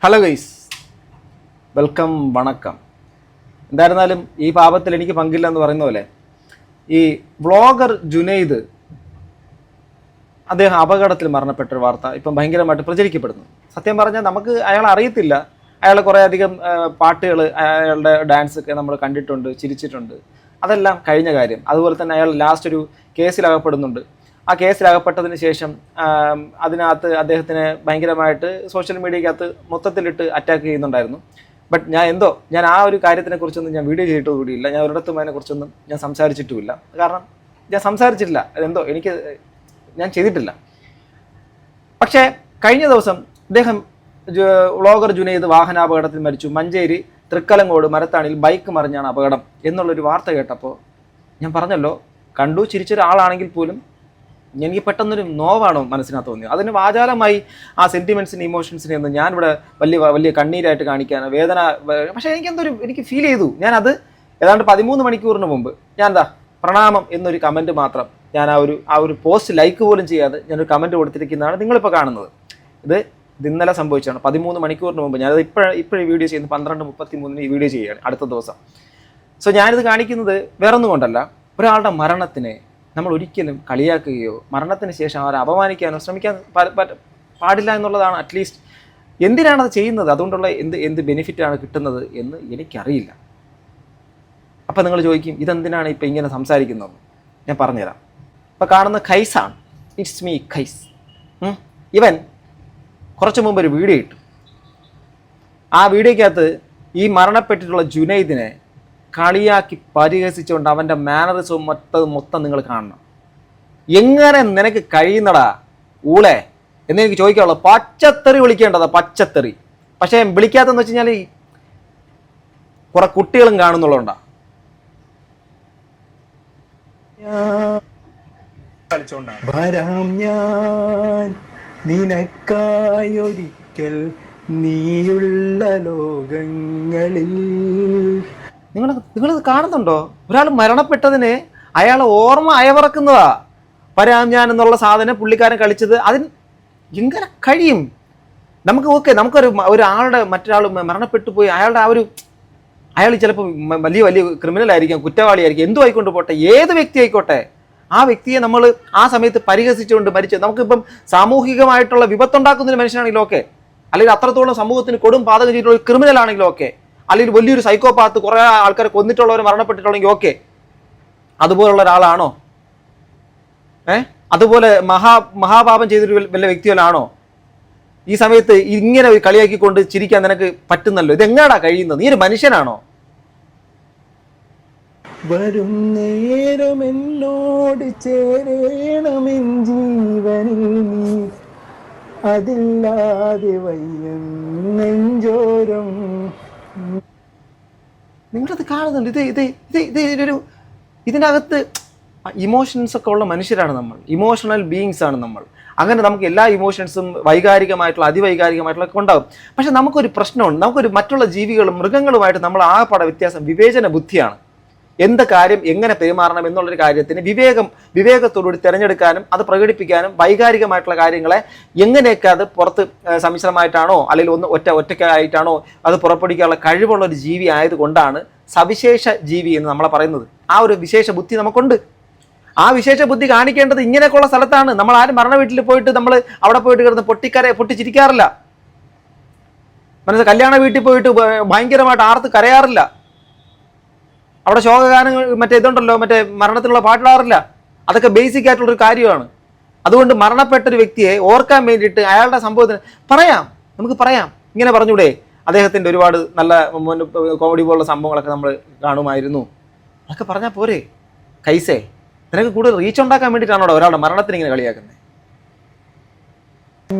Hello guys, welcome, വണക്കം. എന്തായിരുന്നാലും ഈ പാപത്തിൽ എനിക്ക് പങ്കില്ല എന്ന് പറയുന്ന പോലെ ഈ വ്ളോഗർ ജുനൈദ് അദ്ദേഹം അപകടത്തിൽ മരണപ്പെട്ടൊരു വാർത്ത ഇപ്പം ഭയങ്കരമായിട്ട് പ്രചരിക്കപ്പെടുന്നു. സത്യം പറഞ്ഞാൽ നമുക്ക് അയാളെ അറിയത്തില്ല. അയാൾ കുറേ അധികം പാട്ടുകൾ, അയാളുടെ ഡാൻസ് ഒക്കെ നമ്മൾ കണ്ടിട്ടുണ്ട്, ചിരിച്ചിട്ടുണ്ട്. അതെല്ലാം കഴിഞ്ഞ കാര്യം. അതുപോലെ തന്നെ അയാൾ ലാസ്റ്റ് ഒരു കേസിലകപ്പെടുന്നുണ്ട്. ആ കേസിലകപ്പെട്ടതിന് ശേഷം അതിനകത്ത് അദ്ദേഹത്തിനെ ഭയങ്കരമായിട്ട് സോഷ്യൽ മീഡിയക്കകത്ത് മൊത്തത്തിലിട്ട് അറ്റാക്ക് ചെയ്യുന്നുണ്ടായിരുന്നു. ബട്ട് ഞാൻ ആ ഒരു കാര്യത്തിനെക്കുറിച്ചൊന്നും ഞാൻ വീഡിയോ ചെയ്തിട്ട് കൂടിയില്ല. ഞാൻ ഒരിടത്തും അതിനെക്കുറിച്ചൊന്നും ഞാൻ സംസാരിച്ചിട്ടുമില്ല. കാരണം ഞാൻ സംസാരിച്ചിട്ടില്ല. ഞാൻ ചെയ്തിട്ടില്ല. പക്ഷേ കഴിഞ്ഞ ദിവസം അദ്ദേഹം വ്ളോഗർ ജുനൈദ് വാഹനാപകടത്തിൽ മരിച്ചു. മഞ്ചേരി തൃക്കലങ്ങോട് മരത്താണിയിൽ ബൈക്ക് മറിഞ്ഞാണ് അപകടം എന്നുള്ളൊരു വാർത്ത കേട്ടപ്പോൾ ഞാൻ പറഞ്ഞല്ലോ, കണ്ടു ചിരിച്ചൊരാളാണെങ്കിൽ പോലും എനിക്ക് പെട്ടെന്നൊരു നോവാണോ മനസ്സിനകത്ത് തോന്നിയത്. അതിന് വാചാലമായി ആ സെൻറ്റിമെൻറ്റ്സിന് ഇമോഷൻസിനെ ഒന്നും ഞാനിവിടെ വലിയ കണ്ണീരായിട്ട് കാണിക്കാൻ വേദന. പക്ഷേ എനിക്ക് ഫീൽ ചെയ്തു. ഞാനത് ഏതാണ്ട് 13 മണിക്കൂറിന് മുമ്പ് ഞാൻ പ്രണാമം എന്നൊരു കമൻറ്റ് മാത്രം, ഞാൻ ആ ഒരു പോസ്റ്റ് ലൈക്ക് പോലും ചെയ്യാതെ ഞാനൊരു കമൻറ്റ് കൊടുത്തിരിക്കുന്നതാണ് നിങ്ങളിപ്പോൾ കാണുന്നത്. ഇത് ഇന്നലെ സംഭവിച്ചാണ്. 13 മണിക്കൂറിന് മുമ്പ്. ഞാനത് ഇപ്പോഴും വീഡിയോ ചെയ്യുന്നത് 12:33 ഈ വീഡിയോ ചെയ്യുകയാണ് അടുത്ത ദിവസം. സോ ഞാനിത് കാണിക്കുന്നത് വേറൊന്നും കൊണ്ടല്ല, ഒരാളുടെ മരണത്തിനെ നമ്മൾ ഒരിക്കലും കളിയാക്കുകയോ മരണത്തിന് ശേഷം അവരെ അപമാനിക്കാനോ ശ്രമിക്കാൻ പാടില്ല എന്നുള്ളതാണ്. അറ്റ്ലീസ്റ്റ് എന്തിനാണത് ചെയ്യുന്നത്, അതുകൊണ്ടുള്ള എന്ത് ബെനിഫിറ്റാണ് കിട്ടുന്നത് എന്ന് എനിക്കറിയില്ല. അപ്പം നിങ്ങൾ ചോദിക്കും, ഇതെന്തിനാണ് ഇപ്പം ഇങ്ങനെ സംസാരിക്കുന്നത്? ഞാൻ പറഞ്ഞുതരാം. ഇപ്പം കാണുന്ന ഖൈസാണ്. ഇറ്റ്സ് മീ ഖൈസ്. ഇവൻ കുറച്ച് മുമ്പ് ഒരു വീഡിയോ ഇട്ടു. ആ വീഡിയോയ്ക്കകത്ത് ഈ മരണപ്പെട്ടിട്ടുള്ള ജുനൈദിനെ കളിയാക്കി പരിഹസിച്ചുകൊണ്ട് അവൻ്റെ മാനറിസവും മൊത്തം നിങ്ങൾ കാണണം. എങ്ങനെ നിനക്ക് കഴിയുന്നടാ ഊളെ എന്ന് എനിക്ക് ചോദിക്കാനുള്ളൂ. പച്ചത്തെറി വിളിക്കേണ്ടതാ, പച്ചത്തെറി. പക്ഷേ വിളിക്കാത്തെന്ന് വെച്ച് കഴിഞ്ഞാൽ കുറെ കുട്ടികളും കാണുന്നുള്ളതുകൊണ്ടാ. വരാം ഞാൻ നിനക്കായൊരിക്കൽ നീയുള്ള ലോകങ്ങളിൽ. നിങ്ങളിത് കാണുന്നുണ്ടോ? ഒരാൾ മരണപ്പെട്ടതിന് അയാൾ ഓർമ്മ അയവിറക്കുന്നതാ. വരാം ഞാൻ എന്നുള്ള സാധനം പുള്ളിക്കാരൻ കളിച്ചത്. അതിന് എങ്ങനെ കഴിയും? നമുക്കൊരു മറ്റൊരാൾ മരണപ്പെട്ടു പോയി, അയാൾ ചിലപ്പോൾ വലിയ ക്രിമിനൽ ആയിരിക്കാം, കുറ്റവാളിയായിരിക്കും, എന്തു ആയിക്കൊണ്ട് പോട്ടെ, ഏത് വ്യക്തി ആയിക്കോട്ടെ, ആ വ്യക്തിയെ നമ്മൾ ആ സമയത്ത് പരിഹസിച്ചുകൊണ്ട് മരിച്ചത്. നമുക്കിപ്പം സാമൂഹികമായിട്ടുള്ള വിപത്തുണ്ടാക്കുന്നൊരു മനുഷ്യനാണെങ്കിലും ഓക്കെ, അല്ലെങ്കിൽ അത്രത്തോളം സമൂഹത്തിന് കൊടും പാതകം ചെയ്തിട്ടുള്ള ക്രിമിനൽ ആണെങ്കിലും ഓക്കെ, അല്ലെങ്കിൽ വലിയൊരു സൈക്കോപാത്ത്, കുറേ ആൾക്കാരെ കൊന്നിട്ടുള്ളവർ മരണപ്പെട്ടിട്ടുണ്ടെങ്കിൽ ഓക്കെ, അതുപോലുള്ള ഒരാളാണോ? അതുപോലെ മഹാപാപം ചെയ്തൊരു വല്ല വ്യക്തികളാണോ ഈ സമയത്ത് ഇങ്ങനെ കളിയാക്കിക്കൊണ്ട് ചിരിക്കാൻ നിനക്ക് പറ്റുന്നല്ലോ? ഇതെങ്ങാടാ കഴിയുന്നത്? നീ ഒരു മനുഷ്യനാണോ? വരും നേരം എന്നോട് ചേരണമെൻ ജീവനിൽ നീ, അതില്ലാതെ വയ്യം നെഞ്ചോരം. നിങ്ങളത് കാണുന്നുണ്ട്. ഇതിനകത്ത് ഇമോഷൻസ് ഒക്കെ ഉള്ള മനുഷ്യരാണ് നമ്മൾ, ഇമോഷണൽ ബീയിങ്സ് ആണ് നമ്മൾ. അങ്ങനെ നമുക്ക് എല്ലാ ഇമോഷൻസും വൈകാരികമായിട്ടുള്ള അതിവൈകാരികമായിട്ടുള്ള ഒക്കെ ഉണ്ടാകും. പക്ഷെ നമുക്കൊരു പ്രശ്നമുണ്ട്. മറ്റുള്ള ജീവികളും മൃഗങ്ങളുമായിട്ട് നമ്മൾ ആകെപ്പാടെ വ്യത്യാസം വിവേചന ബുദ്ധിയാണ്. എന്ത് കാര്യം എങ്ങനെ പെരുമാറണം എന്നുള്ളൊരു കാര്യത്തിന് വിവേകത്തോടുകൂടി തിരഞ്ഞെടുക്കാനും അത് പ്രകടിപ്പിക്കാനും വൈകാരികമായിട്ടുള്ള കാര്യങ്ങളെ എങ്ങനെയൊക്കെ അത് പുറത്ത് സമ്മിശ്രമായിട്ടാണോ അല്ലെങ്കിൽ ഒറ്റയ്ക്കായിട്ടാണോ അത് പുറപ്പെടുവിക്കാനുള്ള കഴിവുള്ള ഒരു ജീവി ആയതുകൊണ്ടാണ് സവിശേഷ ജീവി എന്ന് നമ്മളെ പറയുന്നത്. ആ ഒരു വിശേഷ ബുദ്ധി നമുക്കുണ്ട്. ആ വിശേഷ ബുദ്ധി കാണിക്കേണ്ടത് ഇങ്ങനെയൊക്കെയുള്ള സ്ഥലത്താണ്. നമ്മൾ ആരും മരണ വീട്ടിൽ പോയിട്ട് നമ്മൾ അവിടെ പോയിട്ട് കിടന്ന് പൊട്ടിച്ചിരിക്കാറില്ല. കല്യാണ വീട്ടിൽ പോയിട്ട് ഭയങ്കരമായിട്ട് ആർത്ത് കരയാറില്ല. അവിടെ ശോകഗാനങ്ങൾ ഇതുണ്ടല്ലോ, മരണത്തിനുള്ള പാട്ടിടാറില്ല. അതൊക്കെ ബേസിക് ആയിട്ടുള്ളൊരു കാര്യമാണ്. അതുകൊണ്ട് മരണപ്പെട്ടൊരു വ്യക്തിയെ ഓർക്കാൻ വേണ്ടിയിട്ട് അയാളുടെ സംഭവത്തിന് നമുക്ക് പറയാം. ഇങ്ങനെ പറഞ്ഞൂടെ, അദ്ദേഹത്തിൻ്റെ ഒരുപാട് നല്ല കോമഡി പോലുള്ള സംഭവങ്ങളൊക്കെ നമ്മൾ കാണുമായിരുന്നു, അതൊക്കെ പറഞ്ഞാൽ പോരെ? കൈസേ, നിനക്ക് കൂടുതൽ റീച്ച് ഉണ്ടാക്കാൻ വേണ്ടിയിട്ടാണോ ഒരാളുടെ മരണത്തിന് ഇങ്ങനെ കളിയാക്കുന്നത്?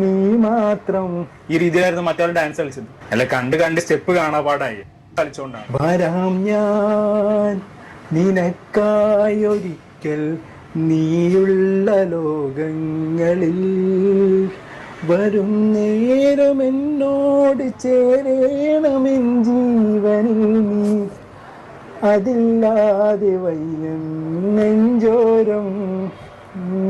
നീ മാത്രം. ഈ രീതിയിലായിരുന്നു മറ്റൊരു ഡാൻസ് കളിച്ചത്. അല്ല, കണ്ട് സ്റ്റെപ്പ് കാണാപാടായി കളിച്ചോണ്ടാണ്. വരാം ഞാൻ നിനക്കായൊരിക്കൽ നീയുള്ള ലോകങ്ങളിൽ, വരും നേരം എന്നോട് ചേരണമെൻ ജീവനിൽ നീ, അതില്ലാതെ വയ്യം നെഞ്ചോരം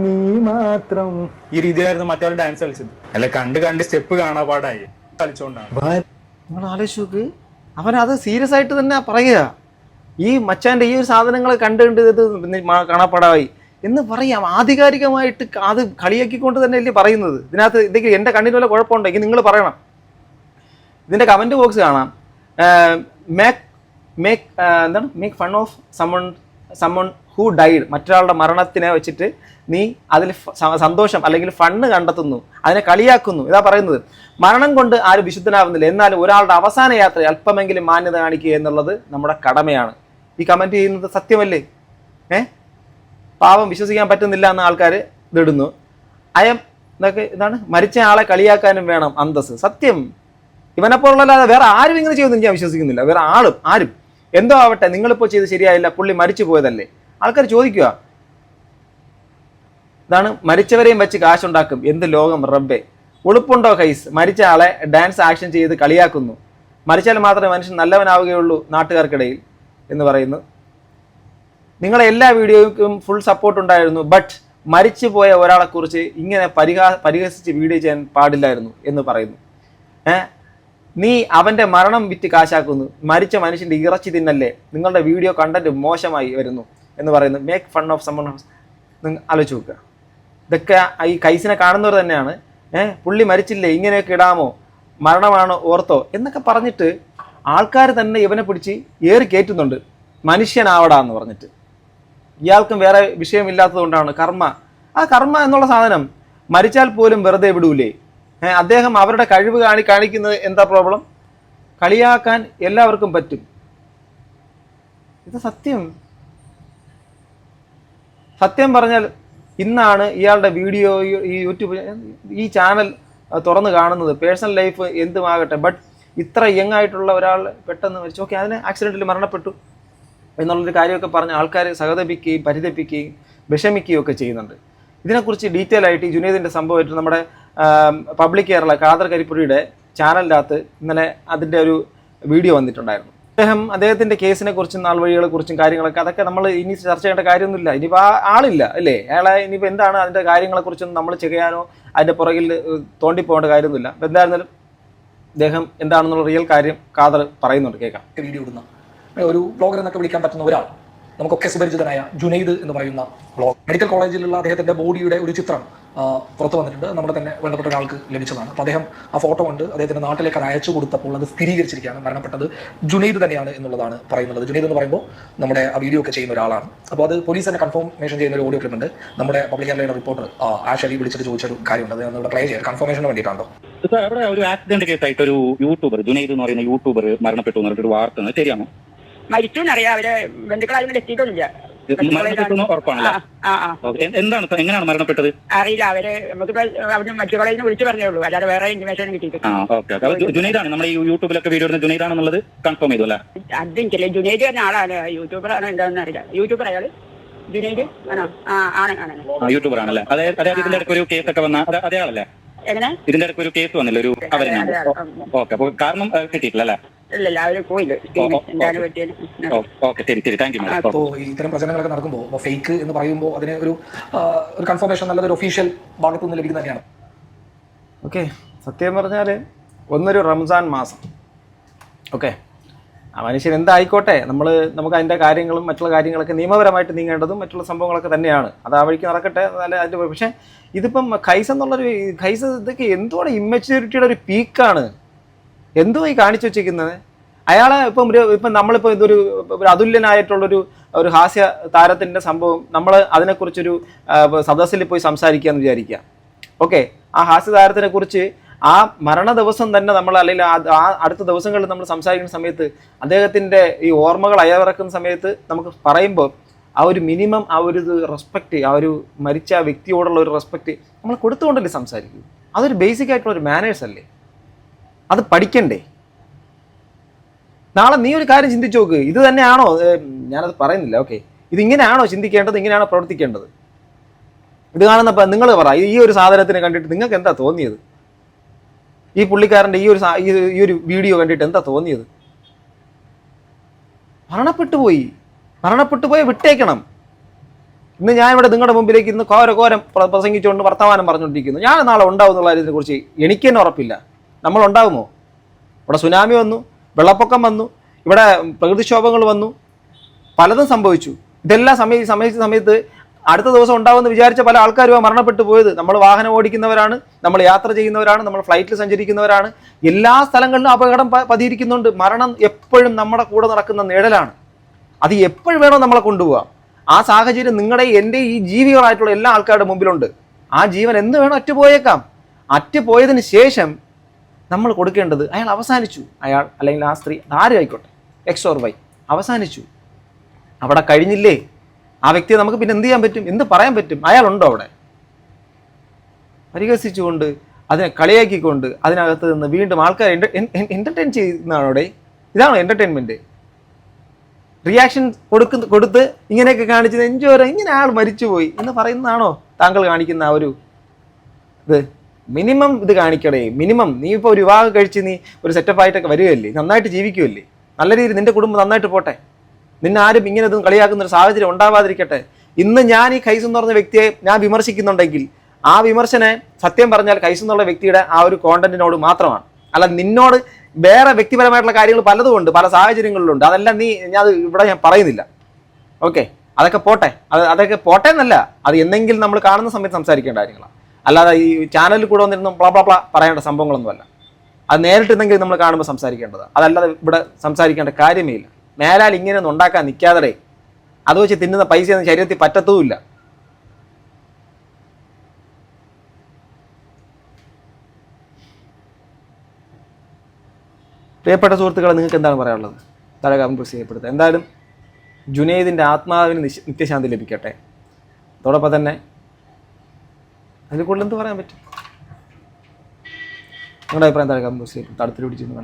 നീ മാത്രം. ഈ രീതിയിലായിരുന്നു മറ്റൊരു ഡാൻസ് കളിച്ചത്. അല്ല, കണ്ട് സ്റ്റെപ്പ് കാണാപാടായി കളിച്ചുകൊണ്ടാണ്. നിങ്ങൾ ആലോചിച്ച് നോക്ക്, അവനത് സീരിയസ് ആയിട്ട് തന്നെ പറയുക. ഈ മച്ചാൻ്റെ ഈ ഒരു സാധനങ്ങൾ കണ്ടുകൊണ്ട് ഇത് കാണാപ്പാടായി എന്ന് പറയാം. ആധികാരികമായിട്ട് അത് കളിയാക്കിക്കൊണ്ട് തന്നെ അല്ലേ പറയുന്നത്. ഇതിനകത്ത് ഇതൊക്കെ എൻ്റെ കണ്ണിന് വല്ല കുഴപ്പമുണ്ടെങ്കിൽ നിങ്ങൾ പറയണം. ഇതിൻ്റെ കമൻറ്റ് ബോക്സ് കാണാം. Make fun of someone who died. മറ്റൊരാളുടെ മരണത്തിനെ വെച്ചിട്ട് നീ അതിൽ സന്തോഷം അല്ലെങ്കിൽ ഫണ്ണ് കണ്ടെത്തുന്നു, അതിനെ കളിയാക്കുന്നു. ഇതാ പറയുന്നത്. മരണം കൊണ്ട് ആരും വിശുദ്ധനാവുന്നില്ല, എന്നാൽ ഒരാളുടെ അവസാന യാത്ര അല്പമെങ്കിലും മാന്യത കാണിക്കുക എന്നുള്ളത് നമ്മുടെ കടമയാണ്. ഈ കമൻറ്റ് ചെയ്യുന്നത് സത്യമല്ലേ? പാവം വിശ്വസിക്കാൻ പറ്റുന്നില്ല എന്ന ആൾക്കാർ ഇതിടുന്നു. എന്നൊക്കെ ഇതാണ് മരിച്ച ആളെ കളിയാക്കാനും വേണം അന്തസ്. സത്യം. ഇവനെപ്പോലുള്ളല്ലാതെ വേറെ ആരും ഇങ്ങനെ ചെയ്യുമെന്ന് ഞാൻ വിശ്വസിക്കുന്നില്ല. വേറെ ആരും എന്തോ ആവട്ടെ, നിങ്ങളിപ്പോൾ ചെയ്ത് ശരിയായില്ല, പുള്ളി മരിച്ചു പോയതല്ലേ. ആൾക്കാർ ചോദിക്കുക. ഇതാണ് മരിച്ചവരെയും വെച്ച് കാശുണ്ടാക്കും, എന്ത് ലോകം റബ്ബേ. ഉളുപ്പുണ്ടോ കൈസ്? മരിച്ച ആളെ ഡാൻസ് ആക്ഷൻ ചെയ്ത് കളിയാക്കുന്നു. മരിച്ചാൽ മാത്രമേ മനുഷ്യൻ നല്ലവനാവുകയുള്ളൂ നാട്ടുകാർക്കിടയിൽ എന്ന് പറയുന്നു. നിങ്ങളെ എല്ലാ വീഡിയോയ്ക്കും ഫുൾ സപ്പോർട്ട് ഉണ്ടായിരുന്നു, ബട്ട് മരിച്ചു പോയ ഒരാളെക്കുറിച്ച് ഇങ്ങനെ പരിഹസിച്ച് വീഡിയോ ചെയ്യാൻ പാടില്ലായിരുന്നു എന്ന് പറയുന്നു. നീ അവൻ്റെ മരണം വിറ്റ് കാശാക്കുന്നു, മരിച്ച മനുഷ്യൻ്റെ ഇറച്ചി തിന്നല്ലേ, നിങ്ങളുടെ വീഡിയോ കണ്ടന്റ് മോശമായി വരുന്നു എന്ന് പറയുന്നു. Make fun of someone. നിങ്ങൾ ആലോചിച്ച് നോക്കുക. ഇതൊക്കെ ഈ കൈസിനെ കാണുന്നവർ തന്നെയാണ്. പുള്ളി മരിച്ചില്ലേ, ഇങ്ങനെയൊക്കെ ഇടാമോ, മരണമാണോ ഓർത്തോ എന്നൊക്കെ പറഞ്ഞിട്ട് ആൾക്കാർ തന്നെ ഇവനെ പിടിച്ച് ഏറി കയറ്റുന്നുണ്ട്. മനുഷ്യനാവടാന്ന് പറഞ്ഞിട്ട്. ഇയാൾക്കും വേറെ വിഷയമില്ലാത്തത് കൊണ്ടാണ് കർമ്മ. ആ കർമ്മ എന്നുള്ള സാധനം മരിച്ചാൽ പോലും വെറുതെ വിടൂലേ? അദ്ദേഹം അവരുടെ കഴിവ് കാണിക്കുന്നത് എന്താ പ്രോബ്ലം? കളിയാക്കാൻ എല്ലാവർക്കും പറ്റും. ഇത് സത്യം പറഞ്ഞാൽ ഇന്നാണ് ഇയാളുടെ വീഡിയോ ഈ യൂട്യൂബ് ഈ ചാനൽ തുറന്ന് കാണുന്നത്. പേഴ്സണൽ ലൈഫ് എന്തുമാകട്ടെ, ബട്ട് ഇത്ര യങ് ആയിട്ടുള്ള ഒരാൾ പെട്ടെന്ന് മരിച്ചു. ഓക്കെ, അതിന് ആക്സിഡൻറ്റിൽ മരണപ്പെട്ടു എന്നുള്ളൊരു കാര്യമൊക്കെ പറഞ്ഞ് ആൾക്കാർ സഹതപിക്കുകയും പരിതപിക്കുകയും വിഷമിക്കുകയും ഒക്കെ ചെയ്യുന്നുണ്ട്. ഇതിനെക്കുറിച്ച് ഡീറ്റെയിൽ ആയിട്ട് ഈ ജുനൈദിൻ്റെ സംഭവമായിട്ട് നമ്മുടെ പബ്ലിക് കേരള ഖാദർ കരിപ്പുരിയുടെ ചാനലിനകത്ത് ഇന്നലെ അതിൻ്റെ ഒരു വീഡിയോ വന്നിട്ടുണ്ടായിരുന്നു. അദ്ദേഹത്തിൻ്റെ കേസിനെ കുറിച്ചും നാൾവഴികളെ കുറിച്ചും കാര്യങ്ങളൊക്കെ അതൊക്കെ നമ്മൾ ഇനി ചർച്ച ചെയ്യേണ്ട കാര്യമൊന്നുമില്ല. ഇനിയിപ്പോൾ ആളില്ല അല്ലേ, അയാളെ ഇനിയിപ്പോൾ എന്താണ് അതിൻ്റെ കാര്യങ്ങളെക്കുറിച്ചൊന്നും നമ്മൾ ചെയ്യാനോ അതിൻ്റെ പുറകിൽ തോണ്ടിപ്പോകേണ്ട കാര്യമൊന്നുമില്ല. അപ്പോൾ എന്തായിരുന്നാലും അദ്ദേഹം എന്താണെന്നുള്ള റിയൽ കാര്യം ഖാദർ പറയുന്നുണ്ട്, കേൾക്കാം. വീഡിയോ ഇടുന്ന ഒരു ബ്ലോഗർ എന്നൊക്കെ വിളിക്കാൻ പറ്റുന്ന ഒരാൾ, നമുക്കൊക്കെ സുപരിചിതനായ ജുനൈദ് എന്ന് പറയുന്ന ബ്ലോഗ്. മെഡിക്കൽ കോളേജിലുള്ള അദ്ദേഹത്തിൻ്റെ ബോഡിയുടെ ഒരു ചിത്രം പുറത്തു വന്നിട്ടുണ്ട്. നമ്മുടെ തന്നെ വേണ്ടപ്പെട്ട ഒരാൾക്ക് ലഭിച്ചതാണ്. അപ്പോൾ അദ്ദേഹം ആ ഫോട്ടോ കൊണ്ട് അദ്ദേഹത്തിൻ്റെ നാട്ടിലേക്ക് അത് അയച്ചു കൊടുത്തപ്പോൾ അത് സ്ഥിരീകരിച്ചിരിക്കുകയാണ്. മരണപ്പെട്ടത് ജുനൈദ് തന്നെയാണ് എന്നുള്ളതാണ് പറയുന്നത്. ജുനൈദ് എന്ന് പറയുമ്പോൾ നമ്മുടെ ആ വീഡിയോ ഒക്കെ ചെയ്യുന്ന ഒരാളാണ്. അപ്പോൾ അത് പോലീസ് തന്നെ കൺഫർമേഷൻ ചെയ്യുന്ന ഒരു ഓഡിയോ ക്ലിപ്പ് ഉണ്ട്. നമ്മുടെ പബ്ലിക് കേരളയുടെ റിപ്പോർട്ടർ ആഷലി വിളിച്ചിട്ട് ചോദിച്ചൊരു കാര്യമുണ്ട്. അത് ഇവിടെ പ്ലേ ചെയ്യാം, കൺഫർമേഷന് വേണ്ടിയിട്ടാണോ. ഇപ്പോൾ അവിടെ ഒരു ആക്സിഡന്റ് കേസായിട്ട് ഒരു യൂട്യൂബർ ജുനൈദ് എന്ന് പറയുന്ന യൂട്യൂബർ മരണപ്പെട്ടു എന്ന് പറഞ്ഞിട്ടൊരു വാർത്ത ശരിയാണോ? മരിച്ചൂന്നറിയാം, അവര് ബന്ധുക്കളാരും എത്തിയിട്ടില്ല. എന്താണ് എങ്ങനെയാണ് മരണപ്പെട്ടത് അറിയില്ല. അവര് നമുക്കിപ്പോ അവിടെ മറ്റു കോളേജിൽ വിളിച്ചു പറഞ്ഞേ ഉള്ളൂ, അല്ലാതെ വേറെ ഇൻഫർമേഷൻ കിട്ടിയിട്ടില്ല. ജുനൈദാണ് നമ്മുടെ ഈ യൂട്യൂബിലൊക്കെ വീഡിയോ ഇടുന്ന ജുനൈദാണെന്നുള്ളത് കൺഫേം ചെയ്തു അല്ലേ? അതെനിക്കല്ലേ, ജുനൈദ് പറഞ്ഞ ആളാണ്, യൂട്യൂബർ ആണോ എന്താണെന്ന് അറിയില്ല. യൂട്യൂബർ അയാള് ജുനൈദ് ആണോ? ആണ് യൂട്യൂബർ ആണല്ലേ? ഇതിന്റെ ഇടയ്ക്ക് ഒരു കേസ് ഒക്കെ വന്ന അതേ ആളല്ലേ? എങ്ങനെ ഇതിന്റെ ഇടയ്ക്ക് ഒരു കേസ് വന്നില്ല ഒരു അവരിനാണ്? ഓക്കെ, അപ്പോൾ കാരണം കിട്ടിയിട്ടില്ല അല്ലേ? അപ്പോൾ ഇത്തരം പ്രചരണങ്ങളൊക്കെ നടക്കുമ്പോൾ ഫേക്ക് എന്ന് പറയുമ്പോൾ അതിന് ഒരു കൺഫർമേഷൻ നല്ലതൊരു ഒഫീഷ്യൽ ഭാഗത്തു നിന്ന് ലഭിക്കുന്നത് തന്നെയാണ്. ഓക്കെ, സത്യം പറഞ്ഞാൽ ഒന്നൊരു റംസാൻ മാസം. ഓക്കെ, ആ മനുഷ്യൻ എന്തായിക്കോട്ടെ, നമുക്ക് അതിൻ്റെ കാര്യങ്ങളും മറ്റുള്ള കാര്യങ്ങളൊക്കെ നിയമപരമായിട്ട് നീങ്ങേണ്ടതും മറ്റുള്ള സംഭവങ്ങളൊക്കെ തന്നെയാണ്. അത് ആ വഴിക്ക് നടക്കട്ടെ, നല്ല അതിൻ്റെ. പക്ഷേ ഇതിപ്പം ഖൈസ് ഇതൊക്കെ എന്തുകൊണ്ട് ഇമ്മച്യൂരിറ്റിയുടെ ഒരു പീക്കാണ്. എന്തോ ഈ കാണിച്ചു വെച്ചിരിക്കുന്നത് അയാളെ. ഇപ്പം നമ്മളിപ്പോൾ ഇതൊരു അതുല്യനായിട്ടുള്ളൊരു ഹാസ്യ താരത്തിൻ്റെ സംഭവം നമ്മൾ അതിനെക്കുറിച്ചൊരു സദസ്സിൽ പോയി സംസാരിക്കുക എന്ന് വിചാരിക്കുക. ഓക്കെ, ആ ഹാസ്യ താരത്തിനെ കുറിച്ച് ആ മരണ ദിവസം തന്നെ നമ്മൾ അല്ലെങ്കിൽ ആ അടുത്ത ദിവസങ്ങളിൽ നമ്മൾ സംസാരിക്കുന്ന സമയത്ത് അദ്ദേഹത്തിൻ്റെ ഈ ഓർമ്മകൾ അയവിറക്കുന്ന സമയത്ത് നമുക്ക് പറയുമ്പോൾ ആ ഒരു മിനിമം ആ ഒരു റെസ്പെക്റ്റ്, ആ ഒരു മരിച്ച വ്യക്തിയോടുള്ള ഒരു റെസ്പെക്റ്റ് നമ്മൾ കൊടുത്തുകൊണ്ടല്ലേ സംസാരിക്കൂ. അതൊരു ബേസിക് ആയിട്ടുള്ള ഒരു മാനേഴ്സ് അല്ലേ, അത് പഠിക്കണ്ടേ? നാളെ നീ ഒരു കാര്യം ചിന്തിച്ചു നോക്ക്, ഇത് തന്നെയാണോ, ഞാനത് പറയുന്നില്ല, ഓക്കെ, ഇതിങ്ങനെയാണോ ചിന്തിക്കേണ്ടത്, ഇങ്ങനെയാണോ പ്രവർത്തിക്കേണ്ടത്? ഇത് കാണുന്നപ്പോൾ നിങ്ങൾ പറ, ഈ ഒരു സാധനത്തിനെ കണ്ടിട്ട് നിങ്ങൾക്ക് എന്താ തോന്നിയത്? ഈ പുള്ളിക്കാരൻ്റെ ഈ ഒരു വീഡിയോ കണ്ടിട്ട് എന്താ തോന്നിയത്? മരണപ്പെട്ടു പോയി വിട്ടേക്കണം. ഇന്ന് ഞാൻ ഇവിടെ നിങ്ങളുടെ മുമ്പിലേക്ക് ഇന്ന് കോരം പ്രസംഗിച്ചുകൊണ്ട് വർത്തമാനം പറഞ്ഞുകൊണ്ടിരിക്കുന്നു. ഞാൻ നാളെ ഉണ്ടാവും എന്നുള്ള കാര്യത്തിനെ കുറിച്ച് എനിക്ക് തന്നെ ഉറപ്പില്ല. നമ്മളുണ്ടാകുമോ? ഇവിടെ സുനാമി വന്നു, വെള്ളപ്പൊക്കം വന്നു, ഇവിടെ പ്രകൃതിക്ഷോഭങ്ങൾ വന്നു, പലതും സംഭവിച്ചു. ഇതെല്ലാം സമയത്ത് അടുത്ത ദിവസം ഉണ്ടാവുമെന്ന് വിചാരിച്ച പല ആൾക്കാരും മരണപ്പെട്ടു പോയത്. നമ്മൾ വാഹനം ഓടിക്കുന്നവരാണ്, നമ്മൾ യാത്ര ചെയ്യുന്നവരാണ്, നമ്മൾ ഫ്ലൈറ്റിൽ സഞ്ചരിക്കുന്നവരാണ്. എല്ലാ സ്ഥലങ്ങളിലും അപകടം പതിയിരിക്കുന്നുണ്ട്. മരണം എപ്പോഴും നമ്മുടെ കൂടെ നടക്കുന്ന നിഴലാണ്. അത് എപ്പോഴും വേണോ നമ്മളെ കൊണ്ടുപോകാം. ആ സാഹചര്യം നിങ്ങളുടെ എൻ്റെ ഈ ജീവികളായിട്ടുള്ള എല്ലാ ആൾക്കാരുടെ മുമ്പിലുണ്ട്. ആ ജീവൻ എന്ന് വേണോ അറ്റുപോയേക്കാം. അറ്റുപോയതിന് ശേഷം നമ്മൾ കൊടുക്കേണ്ടത് അയാൾ അവസാനിച്ചു, അയാൾ അല്ലെങ്കിൽ ആ സ്ത്രീ ആരും ആയിക്കോട്ടെ, എക്സ് ഓർ വൈ അവസാനിച്ചു, അവിടെ കഴിഞ്ഞില്ലേ. ആ വ്യക്തിയെ നമുക്ക് പിന്നെ എന്ത് ചെയ്യാൻ പറ്റും, എന്ത് പറയാൻ പറ്റും? അയാളുണ്ടോ അവിടെ? പരിഹസിച്ചുകൊണ്ട്, അതിനെ കളിയാക്കിക്കൊണ്ട്, അതിനകത്ത് നിന്ന് വീണ്ടും ആൾക്കാർ എൻ്റർടൈൻ ചെയ്യുന്നതാണ് അവിടെ. ഇതാണോ എൻ്റർടൈൻമെൻറ്റ്? റിയാക്ഷൻ കൊടുത്ത് ഇങ്ങനെയൊക്കെ കാണിച്ചത് എൻജോയ്, ഇങ്ങനെ ആൾ മരിച്ചുപോയി എന്ന് പറയുന്നതാണോ താങ്കൾ കാണിക്കുന്ന ആ ഒരു ഇത്? മിനിമം ഇത് കാണിക്കടേ, മിനിമം. നീ ഇപ്പോൾ ഒരു വിവാഹം കഴിച്ച് നീ ഒരു സെറ്റപ്പായിട്ടൊക്കെ വരികയല്ലേ, നന്നായിട്ട് ജീവിക്കുമല്ലേ, നല്ല രീതിയിൽ നിൻ്റെ കുടുംബം നന്നായിട്ട് പോട്ടെ. നിന്നെ ആരും ഇങ്ങനെ ഇതും കളിയാക്കുന്ന ഒരു സാഹചര്യം ഉണ്ടാവാതിരിക്കട്ടെ. ഇന്ന് ഞാൻ ഈ കൈസ് എന്ന് പറഞ്ഞ വ്യക്തിയെ ഞാൻ വിമർശിക്കുന്നുണ്ടെങ്കിൽ ആ വിമർശനം സത്യം പറഞ്ഞാൽ കൈസ് എന്നുള്ള വ്യക്തിയുടെ ആ ഒരു കോണ്ടന്റിനോട് മാത്രമാണ്. അല്ല, നിന്നോട് വേറെ വ്യക്തിപരമായിട്ടുള്ള കാര്യങ്ങൾ പലതും ഉണ്ട്, പല സാഹചര്യങ്ങളിലുണ്ട്. അതെല്ലാം ഇവിടെ ഞാൻ പറയുന്നില്ല. ഓക്കെ, അതൊക്കെ പോട്ടെ, അതൊക്കെ പോട്ടെ എന്നല്ല, അത് എന്തെങ്കിലും നമ്മൾ കാണുന്ന സമയത്ത് സംസാരിക്കേണ്ട കാര്യങ്ങളാണ്. അല്ലാതെ ഈ ചാനലിൽ കൂടെ വന്നിരുന്ന പ്ലാ പ്ലാ പ്ലാ പറയേണ്ട സംഭവങ്ങളൊന്നുമല്ല. അത് നേരിട്ടെന്തെങ്കിലും നമ്മൾ കാണുമ്പോൾ സംസാരിക്കേണ്ടതാണ്. അതല്ലാതെ ഇവിടെ സംസാരിക്കേണ്ട കാര്യമേ ഇല്ല. മേലാൽ ഇങ്ങനെയൊന്നും ഉണ്ടാക്കാൻ നിൽക്കാതെ അത് വെച്ച് തിന്നുന്ന പൈസയൊന്നും ശരീരത്തിൽ പറ്റത്തുമില്ല. പ്രിയപ്പെട്ട സുഹൃത്തുക്കളെ, നിങ്ങൾക്ക് എന്താണ് പറയാനുള്ളത്? താഴെ കമന്റ് ബോക്സിൽ രേഖപ്പെടുത്തുക. എന്തായാലും ജുനൈദിൻ്റെ ആത്മാവിന് നിത്യശാന്തി ലഭിക്കട്ടെ. അതോടൊപ്പം തന്നെ അതിൽ കൂടുതൽ എന്ത് പറയാൻ പറ്റും? നിങ്ങളുടെ അഭിപ്രായം താഴെ കമന്റ് ബോക്സിൽ അടുത്തൊരു പിടിച്ചിരുന്നു.